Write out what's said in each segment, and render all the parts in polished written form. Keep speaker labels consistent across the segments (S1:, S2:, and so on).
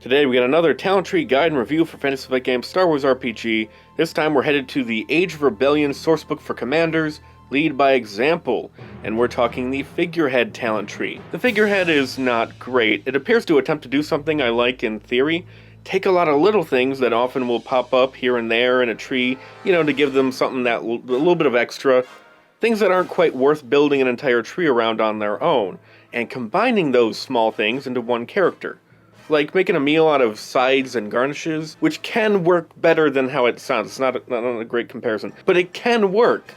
S1: Today we got another talent tree guide and review for Fantasy Flight Games Star Wars RPG. This time we're headed to the Age of Rebellion sourcebook for commanders, Lead by Example, and we're talking the Figurehead talent tree. The Figurehead is not great. It appears to attempt to do something I like in theory, take a lot of little things that often will pop up here and there in a tree, to give them something that a little bit of extra, things that aren't quite worth building an entire tree around on their own, and combining those small things into one character. Like making a meal out of sides and garnishes, which can work better than how it sounds. It's not a great comparison, but it can work.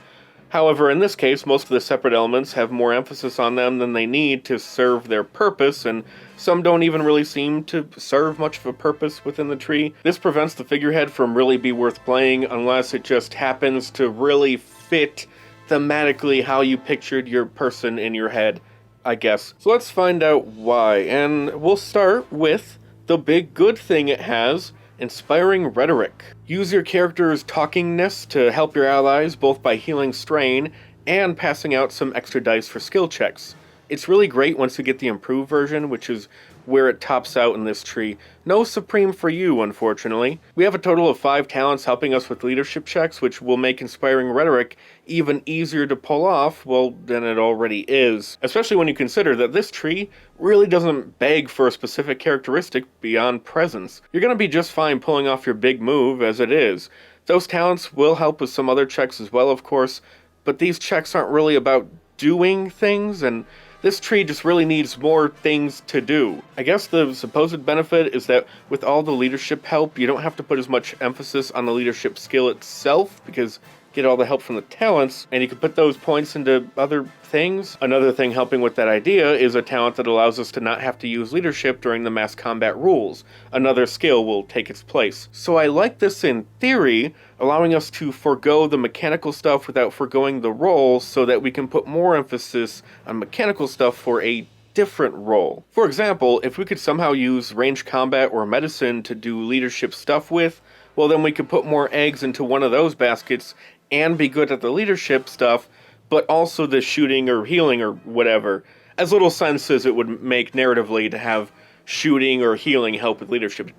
S1: However, in this case, most of the separate elements have more emphasis on them than they need to serve their purpose, and some don't even really seem to serve much of a purpose within the tree. This prevents the figurehead from really be worth playing unless it just happens to really fit thematically how you pictured your person in your head, I guess. So let's find out why, and we'll start with the big good thing it has, Inspiring Rhetoric. Use your character's talkingness to help your allies both by healing strain and passing out some extra dice for skill checks. It's really great once you get the improved version, which is where it tops out in this tree. No Supreme for you, unfortunately. We have a total of 5 talents helping us with leadership checks, which will make Inspiring Rhetoric even easier to pull off, than it already is. Especially when you consider that this tree really doesn't beg for a specific characteristic beyond presence. You're going to be just fine pulling off your big move as it is. Those talents will help with some other checks as well, of course, but these checks aren't really about doing things, and this tree just really needs more things to do. I guess the supposed benefit is that with all the leadership help, you don't have to put as much emphasis on the leadership skill itself, because you get all the help from the talents, and you can put those points into other things. Another thing helping with that idea is a talent that allows us to not have to use leadership during the mass combat rules. Another skill will take its place. So I like this in theory, allowing us to forego the mechanical stuff without forgoing the role so that we can put more emphasis on mechanical stuff for a different role. For example, if we could somehow use ranged combat or medicine to do leadership stuff with, well then we could put more eggs into one of those baskets and be good at the leadership stuff, but also the shooting or healing or whatever. As little sense as it would make narratively to have shooting or healing help with leadership,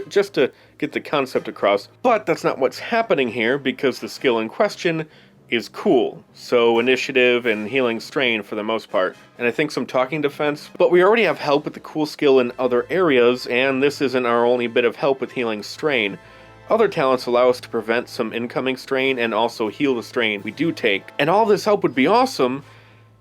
S1: just to get the concept across. But that's not what's happening here, because the skill in question is cool. So initiative and healing strain for the most part. And I think some talking defense, but we already have help with the cool skill in other areas, and this isn't our only bit of help with healing strain. Other talents allow us to prevent some incoming strain and also heal the strain we do take. And all this help would be awesome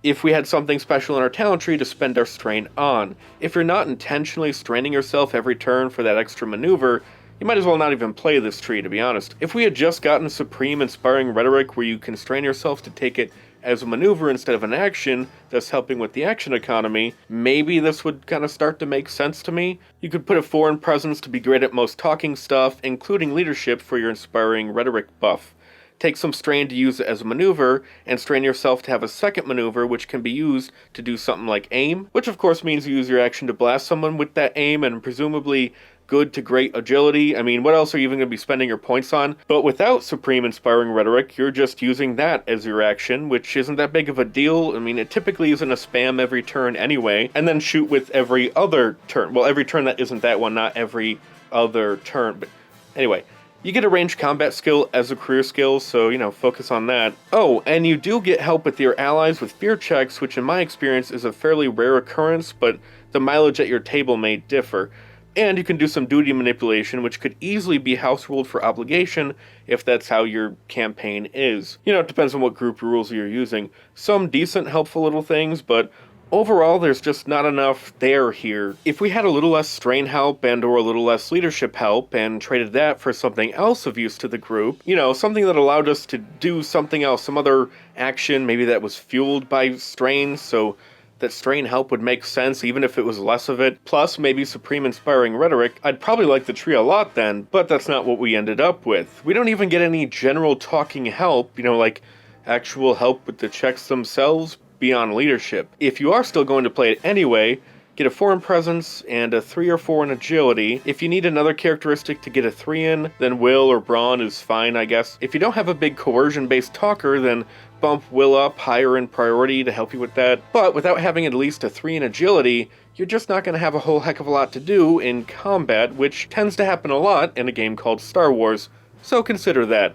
S1: if we had something special in our talent tree to spend our strain on. If you're not intentionally straining yourself every turn for that extra maneuver, you might as well not even play this tree, to be honest. If we had just gotten Supreme Inspiring Rhetoric where you constrain yourself to take it as a maneuver instead of an action, thus helping with the action economy, maybe this would kind of start to make sense to me. You could put a foreign presence to be great at most talking stuff, including leadership for your Inspiring Rhetoric buff. Take some strain to use it as a maneuver, and strain yourself to have a second maneuver which can be used to do something like aim, which of course means you use your action to blast someone with that aim, and presumably good to great agility. I mean, what else are you even going to be spending your points on? But without Supreme Inspiring Rhetoric, you're just using that as your action, which isn't that big of a deal. I mean, it typically isn't a spam every turn anyway, and then shoot with every other turn. Well, every turn that isn't that one, not every other turn. But anyway, you get a ranged combat skill as a career skill, so, focus on that. Oh, and you do get help with your allies with fear checks, which in my experience is a fairly rare occurrence, but the mileage at your table may differ. And you can do some duty manipulation, which could easily be house ruled for obligation if that's how your campaign is. It depends on what group rules you're using. Some decent, helpful little things, but overall there's just not enough there here. If we had a little less strain help and or a little less leadership help and traded that for something else of use to the group, something that allowed us to do something else, some other action, maybe that was fueled by strain, so that strain help would make sense even if it was less of it, plus maybe Supreme Inspiring Rhetoric, I'd probably like the tree a lot then, but that's not what we ended up with. We don't even get any general talking help, like actual help with the checks themselves beyond leadership. If you are still going to play it anyway, get a 4 in presence and a 3 or 4 in agility. If you need another characteristic to get a 3 in, then will or brawn is fine, I guess. If you don't have a big coercion-based talker, then bump will up higher in priority to help you with that, but without having at least a 3 in agility, you're just not going to have a whole heck of a lot to do in combat, which tends to happen a lot in a game called Star Wars, so consider that.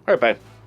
S1: Alright, bye.